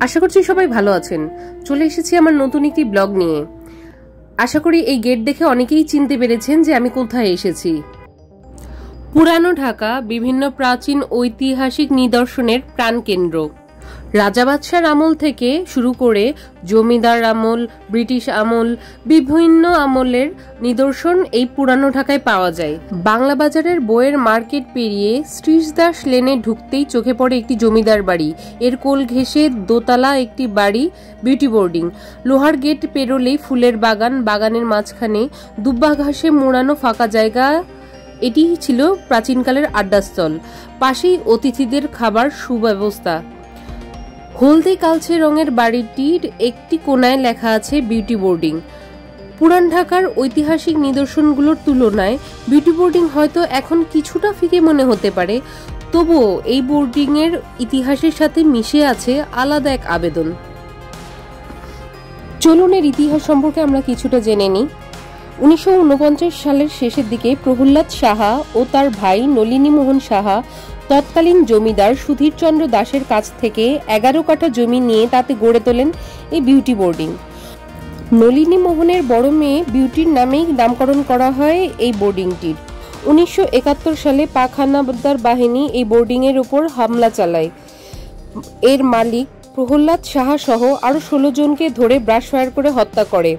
আশা করছি সবাই ভালো আছেন। চলে এসেছি আমার নতুন একটি ব্লগ নিয়ে। আশা করি এই গেট দেখে অনেকেই চিনতে পেরেছেন যে আমি কোথায় এসেছি। পুরানো ঢাকা বিভিন্ন প্রাচীন ঐতিহাসিক নিদর্শনের প্রাণকেন্দ্র। রাজা বাদশার আমল থেকে শুরু করে জমিদার আমল, ব্রিটিশ আমল, বিভিন্ন আমলের নিদর্শন এই পুরানো ঢাকায় পাওয়া যায়। বাংলা বাজারের বইয়ের মার্কেট পেরিয়ে শ্রীশদাস লেনে ঢুকতেই চোখে পড়ে একটি জমিদার বাড়ি। এর কোল ঘেঁষে দোতলা একটি বাড়ি, বিউটি বোর্ডিং। লোহার গেট পেরোলেই ফুলের বাগান, বাগানের মাঝখানে দুব্বা ঘাসে মোড়ানো ফাঁকা জায়গা। এটি ছিল প্রাচীনকালের আড্ডাস্থল। পাশেই অতিথিদের খাবার সুব্যবস্থা। হলদে কালচে রঙের বাড়িটির একটি কোণায় লেখা আছে বিউটি বোর্ডিং। পুরান ঢাকার ঐতিহাসিক নিদর্শনগুলোর তুলনায় বিউটি বোর্ডিং হয়তো এখন কিছুটা ফিকে মনে হতে পারে, তবুও এই বোর্ডিং এর ইতিহাসের সাথে মিশে আছে আলাদা এক আবেদন। চলুন এর ইতিহাস সম্পর্কে আমরা কিছুটা জেনে নিই। 1949 সালের শেষের দিকে প্রহ্লাদ সাহা ও তার ভাই নলিনী মোহন সাহা তৎকালীন জমিদার সুধীরচন্দ্র দাসের কাছ থেকে 11 কাঠা জমি নিয়ে তাতে গড়ে তোলেন এই বিউটি বোর্ডিং। নলিনী মোহনের বড় মেয়ে বিউটির নামেই নামকরণ করা হয় এই বোর্ডিংটির। 1971 সালে পাক হানাদার বাহিনী এই বোর্ডিং এর উপর হামলা চালায়। এর মালিক প্রহ্লাদ সাহা সহ আরো 16 জনকে ধরে ব্রাশ ফায়ার করে হত্যা করে।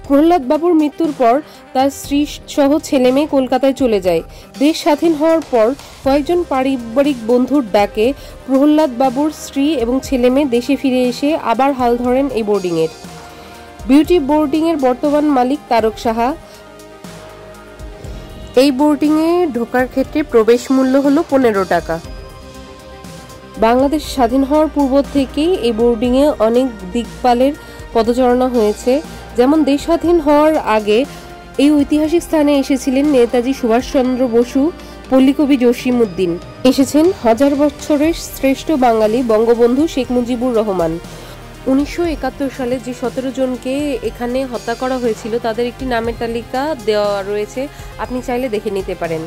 প্রহ্লাদ বাবুর মৃত্যুর পর তার স্ত্রী সহ ছেলে মেয়ে কলকাতায় চলে যায়। দেশ স্বাধীন হওয়ার পর কয়েকজন পারিবারিক বন্ধুর ডাকে প্রহ্লাদ বাবুর স্ত্রী এবং ছেলে মেয়ে দেশে ফিরে এসে আবার হাল ধরেন এই বোর্ডিং এর। বিউটি বোর্ডিং এর বর্তমান মালিক তারক সাহা। এই বোর্ডিং এ ঢোকার ক্ষেত্রে প্রবেশ মূল্য হলো 15 টাকা। বাংলাদেশ স্বাধীন হওয়ার পূর্ব থেকেই এই বোর্ডিং এ অনেক দিকপালের পদচারণা হয়েছে। যেমন দেশ স্বাধীন হওয়ার আগে এই ঐতিহাসিক স্থানে এসেছিলেন নেতাজি সুভাষচন্দ্র বসু, পল্লীকবি জসিমউদ্দিন। এসেছেন হাজার বছরের শ্রেষ্ঠ বাঙালি বঙ্গবন্ধু শেখ মুজিবুর রহমান। 1971 সালে যে 17 জনকে এখানে হত্যা করা হয়েছিল তাদের একটি নামের তালিকা দেওয়া রয়েছে, আপনি চাইলে দেখে নিতে পারেন।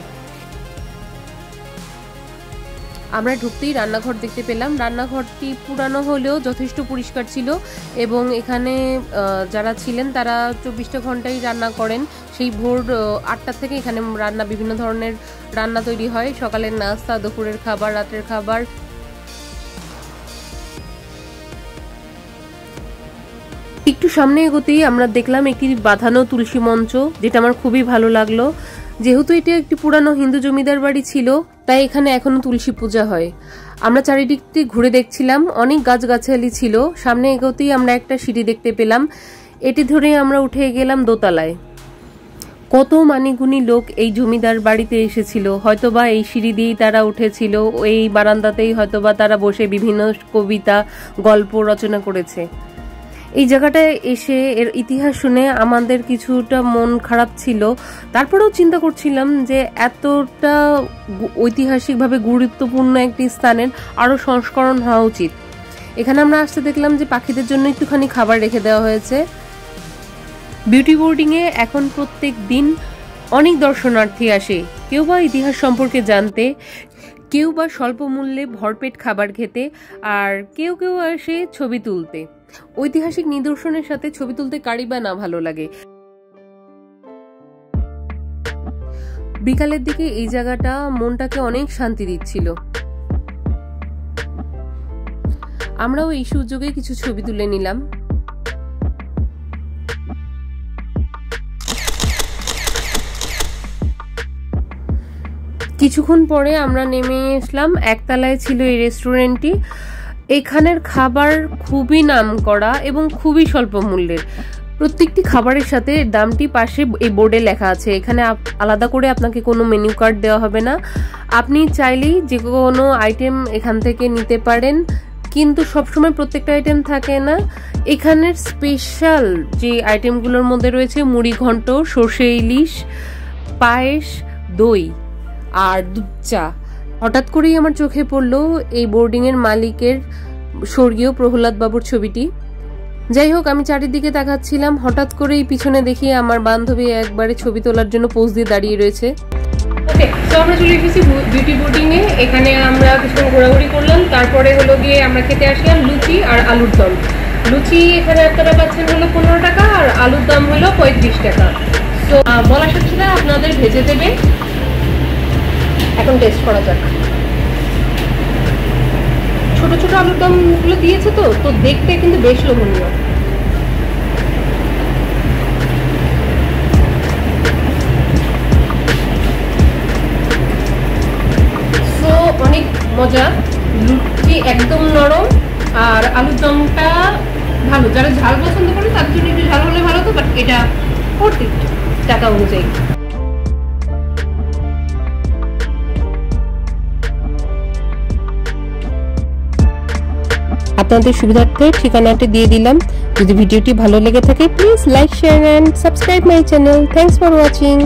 আমরা ঢুকতেই রান্নাঘর দেখতে পেলাম। রান্নাঘরটি পুরানো হলেও যথেষ্ট পরিষ্কার ছিল এবং এখানে যারা ছিলেন তারা 24টা ঘন্টাই রান্না করেন। সেই ভোর 8টা থেকে এখানে রান্না, বিভিন্ন ধরনের রান্না তৈরি হয়। সকালের নাস্তা, দুপুরের খাবার, রাতের খাবার। একটু সামনে এগোতেই আমরা দেখলাম একটি বাঁধানো তুলসী মঞ্চ, যেটা আমার খুবই ভালো লাগলো। যেহেতু এটা একটি পুরানো হিন্দু জমিদার বাড়ি ছিল, তাই এখানে এখনো তুলসী পূজা হয়। আমরা চারিদিকটি ঘুরে দেখছিলাম, অনেক গাছগাছালি ছিল। সামনে এগোতেই আমরা একটা সিঁড়ি দেখতে পেলাম, এটি ধরে আমরা উঠে গেলাম দোতলায়। কত মানিগুণী লোক এই জমিদার বাড়িতে এসেছিল, হয়তোবা এই সিঁড়ি দিয়েই তারা উঠেছিল, এই বারান্দাতেই হয়তোবা তারা বসে বিভিন্ন কবিতা, গল্প রচনা করেছে। এই জায়গাটায় এসে এর ইতিহাস শুনে আমাদের কিছুটা মন খারাপ ছিল। তারপরেও চিন্তা করছিলাম যে এতটা ঐতিহাসিকভাবে গুরুত্বপূর্ণ একটি স্থানের আরো সংস্করণ হওয়া উচিত। এখানে আমরা আসতে দেখলাম যে পাখিদের জন্য একটুখানি খাবার রেখে দেওয়া হয়েছে। বিউটি বোর্ডিং এ এখন প্রত্যেক দিন অনেক দর্শনার্থী আসে, কেউ বা ইতিহাস সম্পর্কে জানতে, কেউ বা স্বল্প মূল্যে ভরপেট খাবার খেতে, আর কেউ কেউ আসে ছবি তুলতে। ঐতিহাসিক নিদর্শনের সাথে ছবি তুলতে কারই বা না ভালো লাগে। বিকালের দিকে এই জায়গাটা মনটাকে অনেক শান্তি দিচ্ছিল। আমরাও এই সুযোগে কিছু ছবি তুলে নিলাম। কিছুক্ষণ পরে আমরা নেমে আসলাম। একতলায় ছিল এই রেস্টুরেন্টটি। এখানের খাবার খুবই নামকরা এবং খুবই স্বল্প মূল্যের। প্রত্যেকটি খাবারের সাথে দামটি পাশে এই বোর্ডে লেখা আছে। এখানে আলাদা করে আপনাকে কোনো মেনু কার্ড দেওয়া হবে না, আপনি চাইলেই যে কোনো আইটেম এখান থেকে নিতে পারেন, কিন্তু সবসময় প্রত্যেকটা আইটেম থাকে না। এখানের স্পেশাল যে আইটেমগুলোর মধ্যে রয়েছে মুড়ি ঘন্ট, সর্ষে ইলিশ, পায়েস, দই আর দুধ চা। হঠাৎ করেই আমার চোখে পড়লো এই বোর্ডিং এর মালিকের স্বর্গীয় প্রহ্লাদ বাবুর ছবিটি। যাই হোক, আমি চারিদিকে তাকাচ্ছিলাম, হঠাৎ করেই পিছনে দেখি আমার বান্ধবী একবারে ছবি তোলার জন্য পোজ দিয়ে দাঁড়িয়ে রয়েছে। তো আমরা চলে এসেছি বিউটি বোর্ডিং এ। এখানে আমরা কিছুক্ষণ ঘোরাঘুরি করলাম, তারপরে হলো গিয়ে আমরা খেতে আসলাম লুচি আর আলুর দম। লুচি এখানে আপনারা পাচ্ছেন হলো 15 টাকা আর আলুর দম হলো 35 টাকা। তো বলার সাথে আপনাদের ভেজে দেবে। এখন টেস্ট করা যাক। ছোট ছোট আলুর দমগুলো দিয়েছে তো তো দেখতে কিন্তু বেশ লোভনীয়। অনেক মজা, লুচি একদম নরম আর আলুর দমটা ভালো। যারা ঝাল পছন্দ করে তার জন্য একটু ঝাল হলে ভালো, তো বাট এটা 40 টাকা অনুযায়ী। আপনাদের সুবিধার্থে ঠিকানাটি দিয়ে দিলাম। যদি ভিডিওটি ভালো লেগে থাকে please like, share and subscribe my channel. Thanks for watching.